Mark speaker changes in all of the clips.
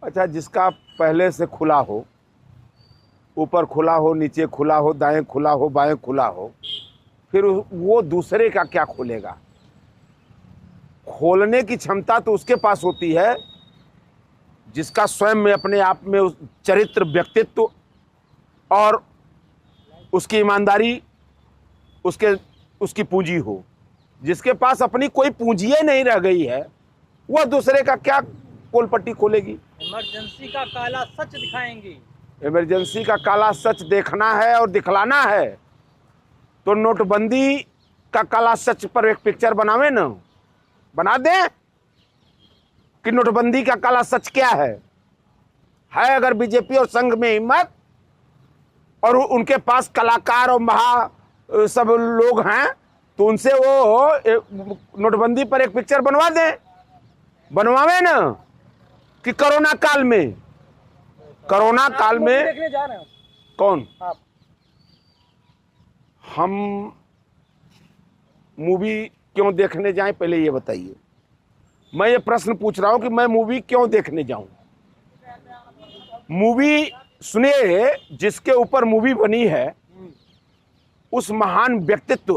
Speaker 1: अच्छा, जिसका पहले से खुला हो, ऊपर खुला हो, नीचे खुला हो, दाएं खुला हो, बाएं खुला हो, फिर वो दूसरे का क्या खोलेगा? खोलने की क्षमता तो उसके पास होती है जिसका स्वयं में अपने आप में उस चरित्र, व्यक्तित्व और उसकी ईमानदारी, उसकी पूंजी हो। जिसके पास अपनी कोई पूंजी नहीं रह गई है, वह दूसरे का क्या पोलपट्टी खोलेगी?
Speaker 2: इमरजेंसी का काला सच दिखाएंगी।
Speaker 1: इमरजेंसी का काला सच देखना है और दिखलाना है तो नोटबंदी का काला सच पर एक पिक्चर बनावे ना, बना दें कि नोटबंदी का काला सच क्या है। अगर बीजेपी और संघ में हिम्मत और उनके पास कलाकार और सब लोग हैं तो उनसे वो नोटबंदी पर एक पिक्चर बनवा दें, बनवावे ना। कि कोरोना काल में
Speaker 2: देखने जा रहे हो
Speaker 1: कौन?
Speaker 2: आप?
Speaker 1: हम मूवी क्यों देखने जाएं, पहले ये बताइए। मैं ये प्रश्न पूछ रहा हूं कि मैं मूवी क्यों देखने जाऊं। मूवी सुनिए, जिसके ऊपर मूवी बनी है उस महान व्यक्तित्व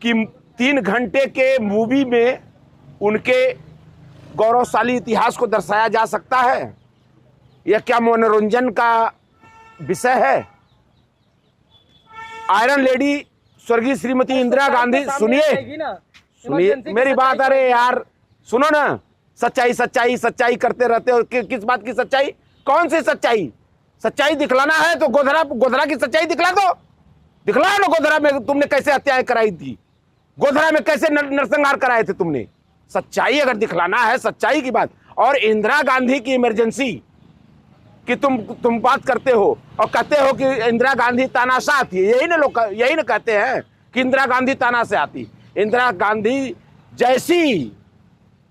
Speaker 1: की 3 घंटे के मूवी में उनके गौरवशाली इतिहास को दर्शाया जा सकता है? यह क्या मनोरंजन का विषय है? आयरन लेडी स्वर्गीय श्रीमती इंदिरा गांधी, सुनिए मेरी बात। अरे यार सुनो ना, सच्चाई सच्चाई सच्चाई करते रहते हो। किस बात की सच्चाई? कौन सी सच्चाई? सच्चाई दिखलाना है तो गोधरा की सच्चाई दिखला दो। दिखलाओ ना, गोधरा में तुमने कैसे हत्याएं कराई थी, गोधरा में कैसे नरसंहार कराए थे तुमने। सच्चाई अगर दिखलाना है, सच्चाई की बात। और इंदिरा गांधी की इमरजेंसी कि तुम बात करते हो और कहते हो कि इंदिरा गांधी तानाशाह थी। यही ना कहते हैं कि इंदिरा गांधी ताना से आती। इंदिरा गांधी जैसी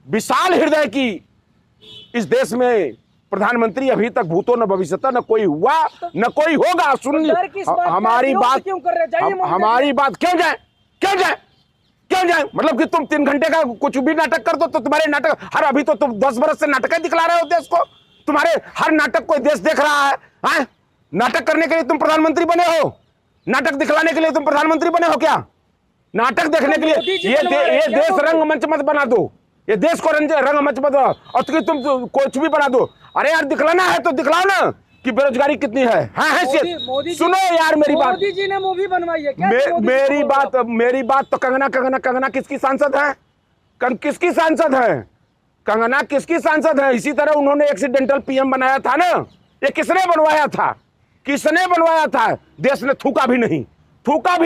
Speaker 1: विशाल हृदय की इस देश में प्रधानमंत्री अभी तक भूतो न भविष्यता न कोई हुआ न कोई होगा। सुन हमारी बात क्यों कर रहे? हमारी बात क्यों जाए? मतलब कि तुम 3 घंटे का कुछ भी नाटक कर दो तो तुम्हारे नाटक अभी तो तुम 10 बरस से नाटक दिखला रहे हो देश को। तुम्हारे हर नाटक को देश देख रहा है? नाटक करने के लिए तुम प्रधानमंत्री बने हो? नाटक दिखलाने के लिए तुम प्रधानमंत्री बने हो क्या? नाटक देखने के लिए ये देश रंगमंच मत बना दो, ये देश को रंगमंच मत बनाओ और तुम कुछ भी बना दो। अरे यार दिखलाना है तो दिखलाओ ना कि बेरोजगारी कितनी है। सुनो यार मेरी बात।
Speaker 2: मोदी जी ने मूवी बनवाई है क्या?
Speaker 1: मेरी बात तो कंगना किसकी सांसद है? किसकी सांसद है कंगना? किसकी सांसद है? इसी तरह उन्होंने एक्सीडेंटल पीएम बनाया था ना। ये किसने बनवाया था? किसने बनवाया था? देश ने थूका भी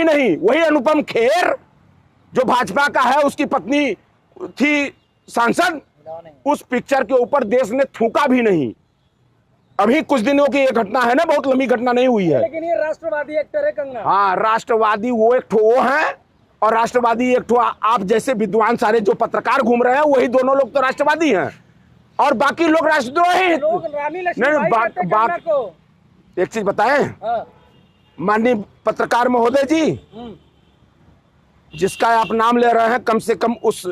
Speaker 1: नहीं। वही अनुपम खेर जो भाजपा का है, उसकी पत्नी थी सांसद। उस पिक्चर के ऊपर देश ने थूका भी नहीं। अभी कुछ दिनों की ये घटना है ना, बहुत लंबी घटना नहीं हुई है।
Speaker 2: लेकिन ये राष्ट्रवादी एक्टर है कंगना।
Speaker 1: हाँ, राष्ट्रवादी वो एक ठो वो है और राष्ट्रवादी एक ठो आप जैसे विद्वान सारे जो पत्रकार घूम रहे हैं, वही दोनों लोग तो राष्ट्रवादी हैं और बाकी लोग राष्ट्रद्रोही। एक चीज बताएं माननीय पत्रकार महोदय जी, जिसका आप नाम ले रहे हैं, कम से कम उस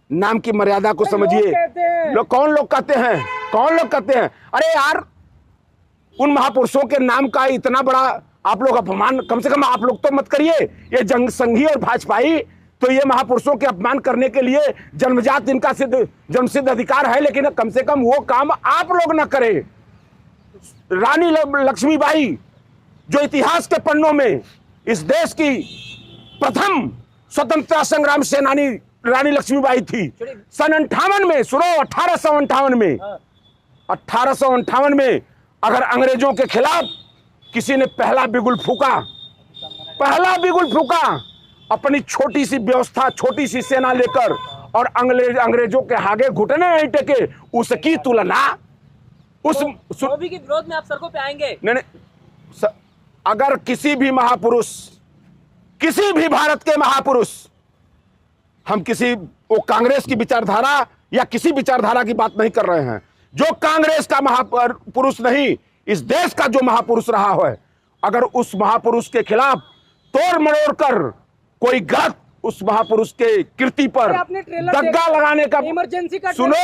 Speaker 1: नाम की मर्यादा को समझिए। कौन लोग कहते हैं? अरे यार, उन महापुरुषों के नाम का इतना बड़ा आप लोग अपमान कम से कम आप लोग तो मत करिए। ये संघी और भाजपाई तो ये महापुरुषों के अपमान करने के लिए जन्मजात इनका जन्मसिद्ध अधिकार है, लेकिन कम से कम वो काम आप लोग न करें। रानी लक्ष्मीबाई जो इतिहास के पन्नों में इस देश की प्रथम स्वतंत्रता संग्राम सेनानी रानी लक्ष्मीबाई थी। सन 58 में, सुनो, 1858 में अगर अंग्रेजों के खिलाफ किसी ने पहला बिगुल फूका अपनी छोटी सी व्यवस्था, छोटी सी सेना लेकर और अंग्रेजों के आगे घुटने नहीं टेके, उसकी तुलना
Speaker 2: मोदी के विरोध में आप सड़कों पे आएंगे?
Speaker 1: नहीं, अगर किसी भी भारत के महापुरुष, हम वो कांग्रेस की विचारधारा या किसी विचारधारा की बात नहीं कर रहे हैं, जो कांग्रेस का महापुरुष नहीं, इस देश का जो महापुरुष रहा है, अगर उस महापुरुष के खिलाफ तोड़ मरोड़ कर कोई गलत उस महापुरुष के कीर्ति पर दग्गा लगाने का,
Speaker 2: इमरजेंसी का
Speaker 1: सुनो,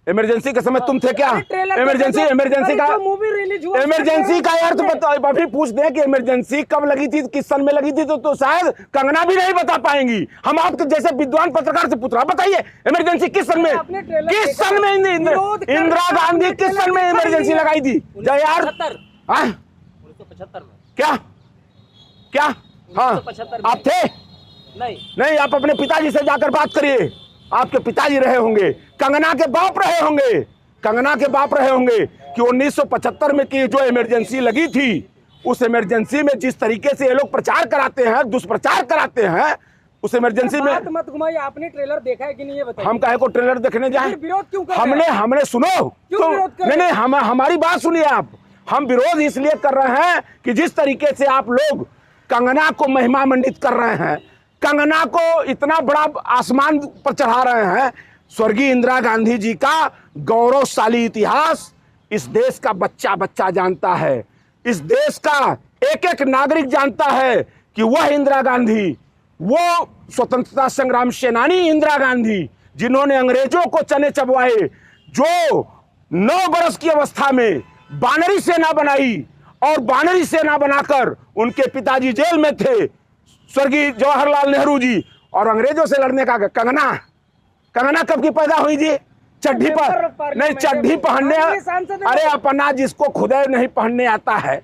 Speaker 1: इमरजेंसी के समय तुम थे क्या? इमरजेंसी का
Speaker 2: मूवी रिलीज हुआ,
Speaker 1: इमरजेंसी का यार तो बताओ, अभी पूछ दे कि इमरजेंसी कब लगी थी, किस सन में लगी थी, तो शायद कंगना भी नहीं बता पाएंगी। हम आपके जैसे विद्वान पत्रकार से पूछ रहा, बताइए इमरजेंसी किस सन में, किस सन में इंदिरा गांधी किस सन में इमरजेंसी लगाई थी? जय यार
Speaker 2: 1975 में।
Speaker 1: क्या क्या? हाँ
Speaker 2: 1975 में।
Speaker 1: आप थे? नहीं, आप अपने पिताजी से जाकर बात करिए, आपके पिताजी रहे होंगे, कंगना के बाप रहे होंगे, कंगना के बाप रहे होंगे कि 1975 में की जो इमरजेंसी लगी थी, उस इमरजेंसी में जिस तरीके से ये लोग प्रचार कराते हैं, दुष्प्रचार कराते हैं, उस इमरजेंसी में
Speaker 2: मत घुमाइए। आपने ट्रेलर देखा है कि नहीं ये बताइए।
Speaker 1: हम काहे को ट्रेलर देखने जाए?
Speaker 2: विरोध क्यों कर रहे हैं?
Speaker 1: हमने सुनो तो, नहीं हमारी बात सुनिए आप। हम विरोध इसलिए कर रहे हैं कि जिस तरीके से आप लोग कंगना को महिमा मंडित कर रहे हैं, कंगना को इतना बड़ा आसमान पर चढ़ा रहे हैं। स्वर्गीय इंदिरा गांधी जी का गौरवशाली इतिहास इस देश का बच्चा बच्चा जानता है, इस देश का एक एक नागरिक जानता है कि वह इंदिरा गांधी, वो स्वतंत्रता संग्राम सेनानी इंदिरा गांधी, जिन्होंने अंग्रेजों को चने चबवाए, जो 9 बरस की अवस्था में बानरी सेना बनाई और बानरी सेना बनाकर उनके पिताजी जेल में थे, स्वर्गीय जवाहरलाल नेहरू जी, और अंग्रेजों से लड़ने का कंगना कब की पैदा हुई जी? चड्ढी पर नहीं, चड्ढी पहनने, अरे अपना जिसको खुदे नहीं पहनने आता है,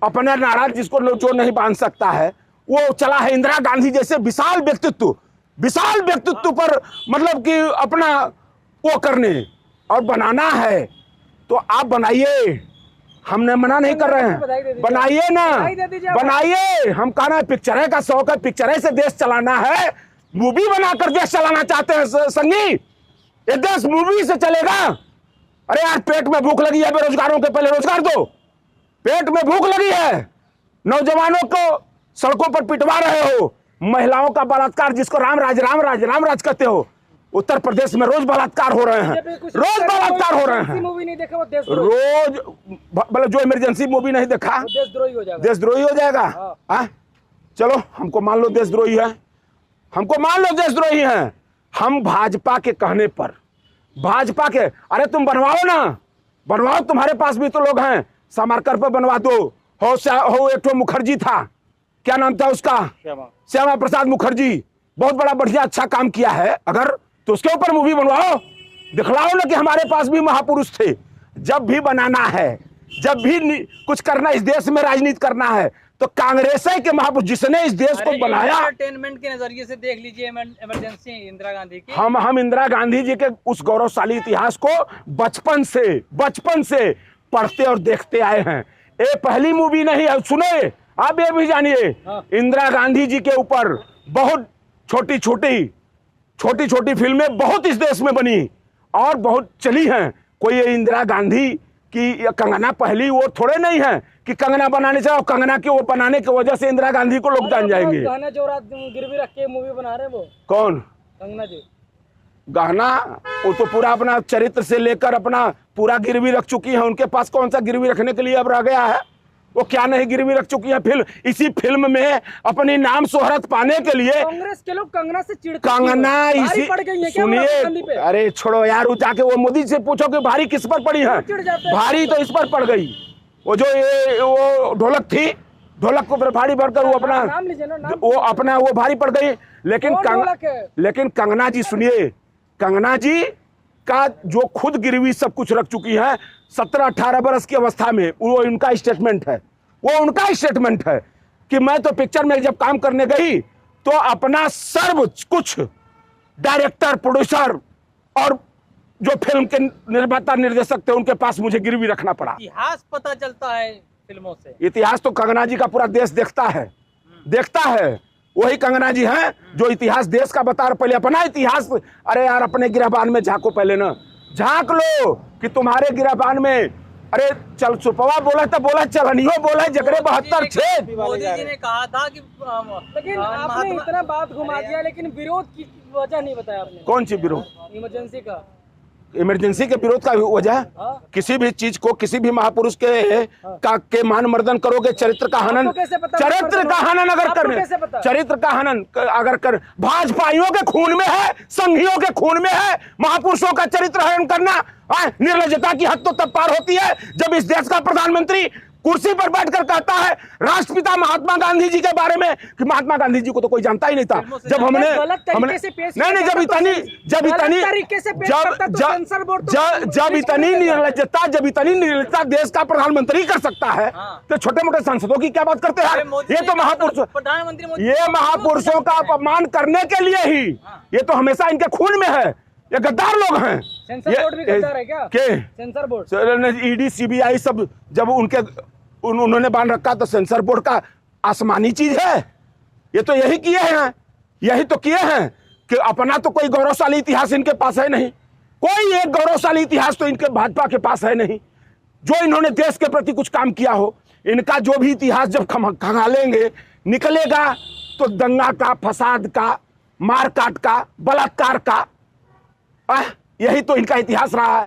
Speaker 1: अपने नाराज जिसको जो नहीं बांध सकता है, वो चला है इंदिरा गांधी जैसे विशाल व्यक्तित्व पर, मतलब कि अपना वो करने और बनाना है तो आप बनाइए, हमने मना नहीं कर रहे हैं, बनाइए ना, बनाइए। हम कहना है पिक्चर का शौक है, पिक्चर से देश चलाना है, मूवी बनाकर देश चलाना चाहते हैं संगी, ये देश मूवी से चलेगा? अरे यार पेट में भूख लगी है, बेरोजगारों के पहले रोजगार दो। पेट में भूख लगी है, नौजवानों को सड़कों पर पिटवा रहे हो, महिलाओं का बलात्कार, जिसको राम राज कहते हो, उत्तर प्रदेश में रोज बलात्कार हो रहे हैं, रोज बलात्कार हो रहे हैं।
Speaker 2: मूवी नहीं देखा वो देश
Speaker 1: रोज, मतलब जो इमरजेंसी मूवी नहीं देखा
Speaker 2: देशद्रोही हो जाएगा,
Speaker 1: देशद्रोही हो जाएगा। हाँ चलो हमको मान लो देशद्रोही है, हमको मान लो देशद्रोही हैं, हम भाजपा के कहने पर, भाजपा के, अरे तुम बनवाओ ना, बनवाओ, तुम्हारे पास भी तो लोग हैं, सावरकर पे बनवा दो, हो एक तो मुखर्जी था, क्या नाम था उसका, श्यामा प्रसाद मुखर्जी, बहुत बड़ा बढ़िया अच्छा काम किया है, अगर तो उसके ऊपर मूवी बनवाओ, दिखलाओ ना कि हमारे पास भी महापुरुष थे। जब भी बनाना है, जब भी कुछ करना, इस देश में राजनीति करना है, तो कांग्रेस के महापुरुष जिसने इस देश को बनाया,
Speaker 2: एंटरटेनमेंट के नजरिए से देख लीजिए इमरजेंसी इंदिरा गांधी की।
Speaker 1: हम इंदिरा गांधी जी के उस गौरवशाली इतिहास को बचपन से पढ़ते और देखते आए हैं। ये पहली मूवी नहीं है, सुनो आप ये भी जानिए, इंदिरा गांधी जी के ऊपर बहुत छोटी छोटी फिल्में बहुत इस देश में बनी और बहुत चली हैं। कोई ये इंदिरा गांधी की कंगना पहली वो थोड़े नहीं है कि कंगना बनाने से, और कंगना के वो बनाने की वजह से इंदिरा गांधी को लोग जान जाएंगे।
Speaker 2: गहना जो रात गिरवी रख के मूवी बना रहे हैं वो
Speaker 1: कौन?
Speaker 2: कंगना जी।
Speaker 1: गहना वो तो पूरा अपना चरित्र से लेकर अपना पूरा गिरवी रख चुकी है, उनके पास कौन सा गिरवी रखने के लिए अब रह गया है? वो क्या नहीं गिरवी रख चुकी है। फिल्म, इसी फिल्म में अपनी नाम शोहरत पाने के लिए
Speaker 2: कांग्रेस के लोग कंगना से चिढ़ते,
Speaker 1: कंगना इसी, सुनिए, अरे छोड़ो यार, वो जाके वो मोदी से पूछो कि भारी किस पर पड़ी है, भारी तो इस पर पड़ गई, वो जो ये वो ढोलक थी, ढोलक को भारी भरकर वो अपना वो भारी पड़ गई। लेकिन कंगना जी, सुनिए, कंगना जी का जो खुद गिरवी सब कुछ रख चुकी है 17-18 बरस की अवस्था में, वो उनका स्टेटमेंट है, वो उनका स्टेटमेंट है कि मैं तो पिक्चर में जब काम करने गई तो अपना सर्व कुछ, डायरेक्टर, प्रोड्यूसर और जो फिल्म के निर्माता निर्देशक थे, उनके पास मुझे गिरवी रखना पड़ा।
Speaker 2: इतिहास पता चलता है फिल्मों से,
Speaker 1: इतिहास तो कंगना जी का पूरा देश देखता है, वही कंगना जी हैं जो इतिहास देश का बता रहे। पहले अपना इतिहास, अरे यार अपने गिरबान में झांको, पहले ना झांक लो कि तुम्हारे गिरबान में, अरे चल सुपवा बोला तो बोला, चलनियो बोला, जगरे 72 छेद।
Speaker 2: मोदी जी ने कहा था कि, लेकिन आपने इतना बात घुमा दिया, लेकिन विरोध की वजह नहीं बताया आपने।
Speaker 1: कौन सी विरोध?
Speaker 2: इमरजेंसी का
Speaker 1: इमरजेंसी के विरोध का वजह किसी भी चीज को, किसी भी महापुरुष के मान मर्दन करोगे, चरित्र का हनन, चरित्र का हनन अगर करने, चरित्र का हनन अगर कर, भाजपाइयों के खून में है, संघियों के खून में है महापुरुषों का चरित्र हनन करना। निर्लज्जता की हद तो तब पार होती है जब इस देश का प्रधानमंत्री कुर्सी पर बैठकर कहता है राष्ट्रपिता महात्मा गांधी जी के बारे में कि महात्मा गांधी जी को तो कोई जानता ही नहीं था। जब हमने नहीं, जब इतनी निर्लज्जता देश का प्रधानमंत्री कर सकता है तो छोटे मोटे सांसदों की क्या बात करते हैं? ये तो महापुरुष, ये महापुरुषों का अपमान करने के लिए ही, ये तो हमेशा इनके खून में है। ये गद्दार लोग हैं।
Speaker 2: सेंसर बोर्ड भी गद्दार है क्या?
Speaker 1: के
Speaker 2: सेंसर बोर्ड,
Speaker 1: ईडी सीबीआई सब जब उन्होंने बांध रखा तो सेंसर बोर्ड का आसमानी चीज है। ये तो यही किए हैं, यही तो किए हैं कि अपना तो कोई गौरवशाली इतिहास इनके पास है नहीं, कोई एक गौरवशाली इतिहास तो इनके भाजपा के पास है नहीं जो इन्होंने देश के प्रति कुछ काम किया हो। इनका जो भी इतिहास जब खंगालेंगे निकलेगा तो दंगा का, फसाद का, मारकाट का, बलात्कार का, यही तो इनका इतिहास रहा है।